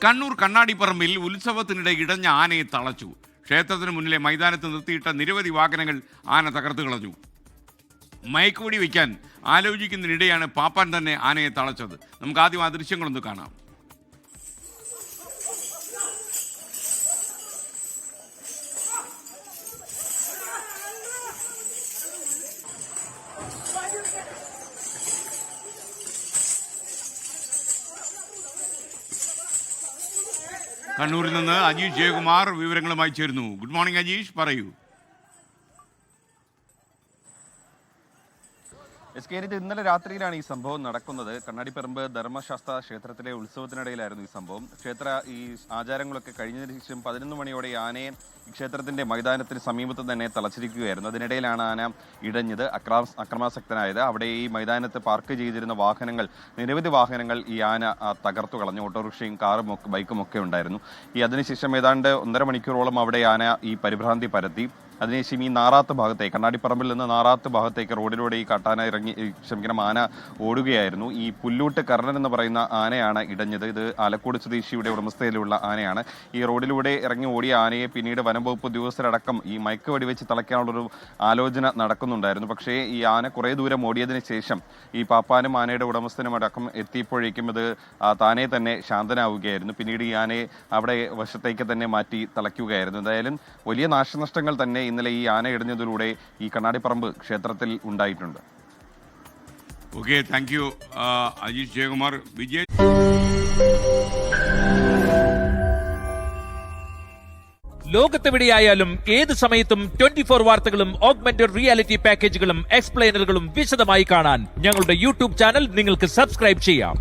കണ്ണൂർ കണ്ണാടിപ്പറമ്പിൽ ഉത്സവത്തിനിടെ ഇടഞ്ഞ ആനയെ തളച്ചു. ക്ഷേത്രത്തിന് മുന്നിലെ മൈതാനത്ത് നിർത്തിയിട്ട നിരവധി വാഹനങ്ങൾ ആന തകർത്ത് കളഞ്ഞു. മയക്കുവെടി വയ്ക്കാൻ ആലോചിക്കുന്നതിനിടെയാണ് പാപ്പാൻ തന്നെ ആനയെ തളച്ചത്. നമുക്ക് ആദ്യം ആ ദൃശ്യങ്ങളൊന്ന് കാണാം. കണ്ണൂരിൽ നിന്ന് അജീഷ് ജയകുമാർ വിവരങ്ങളുമായി ചേരുന്നു. ഗുഡ് മോർണിംഗ് അജീഷ്, പറയൂ. ഇന്നലെ രാത്രിയിലാണ് ഈ സംഭവം നടക്കുന്നത്. കണ്ണാടിപ്പറമ്പ് ധർമ്മശാസ്ത്ര ക്ഷേത്രത്തിലെ ഉത്സവത്തിനിടയിലായിരുന്നു ഈ സംഭവം. ഈ ആചാരങ്ങളൊക്കെ കഴിഞ്ഞതിന് ശേഷം 11 മണിയോടെ ആനയെ ക്ഷേത്രത്തിന്റെ മൈതാനത്തിന് സമീപത്ത് തന്നെ തളച്ചിരിക്കുകയായിരുന്നു. അതിനിടയിലാണ് ആന ഇടഞ്ഞത്, അക്രമാസക്തനായത്. അവിടെ ഈ മൈതാനത്ത് പാർക്ക് ചെയ്തിരുന്ന നിരവധി വാഹനങ്ങൾ ഈ ആന തകർത്തു കളഞ്ഞു. ഓട്ടോറിക്ഷയും കാറും ബൈക്കും ഒക്കെ ഉണ്ടായിരുന്നു. അതിനുശേഷം ഏതാണ്ട് 1.5 മണിക്കൂറോളം അവിടെ ആന ഈ പരിഭ്രാന്തി പരത്തി. അതിനുശേഷം ഈ നാറാത്ത് ഭാഗത്തേക്ക്, കണ്ണാടിപ്പറമ്പിൽ നിന്ന് നാറാത്ത് ഭാഗത്തേക്ക് റോഡിലൂടെ ഈ ആന ഓടുകയായിരുന്നു. ഈ പുല്ലൂട്ട് കർണൻ എന്ന് പറയുന്ന ആനയാണ് ഇടഞ്ഞത്. ഇത് ആലക്കോട് സ്വദേശിയുടെ ഉടമസ്ഥയിലുള്ള ആനയാണ്. ഈ റോഡിലൂടെ ഇറങ്ങി ഓടിയ ആനയെ പിന്നീട് വനംവകുപ്പ് ഉദ്യോഗസ്ഥരടക്കം ഈ മയക്ക് വെടിവെച്ച് തളയ്ക്കാനുള്ളൊരു ആലോചന നടക്കുന്നുണ്ടായിരുന്നു. പക്ഷേ ഈ ആന കുറേ ദൂരം ഓടിയതിനു ശേഷം ഈ പാപ്പാനും ആനയുടെ ഉടമസ്ഥനും അടക്കം എത്തിയപ്പോഴേക്കും ഇത് താനെ തന്നെ ശാന്തനാവുകയായിരുന്നു. പിന്നീട് ഈ ആനയെ അവിടെ വശത്തേക്ക് തന്നെ മാറ്റി തളയ്ക്കുകയായിരുന്നു. എന്തായാലും വലിയ നാശനഷ്ടങ്ങൾ തന്നെ ഇന്നലെ ഈ ആന ഇടഞ്ഞതിലൂടെ ഈ കണ്ണാടിപ്പറമ്പ് ക്ഷേത്രത്തിൽ ഉണ്ടായിട്ടുണ്ട്. Okay, thank you Ajeesh Jayakumar. Vijay, ലോകത്തെവിടെയായാലും ഏത് സമയത്തും 24 വാർത്തകളും ഓഗ്മെന്റഡ് റിയാലിറ്റി പാക്കേജുകളും എക്സ്പ്ലെയിനറുകളും വിശദമായി കാണാൻ ഞങ്ങളുടെ യൂട്യൂബ് ചാനൽ നിങ്ങൾക്ക് സബ്സ്ക്രൈബ് ചെയ്യാം.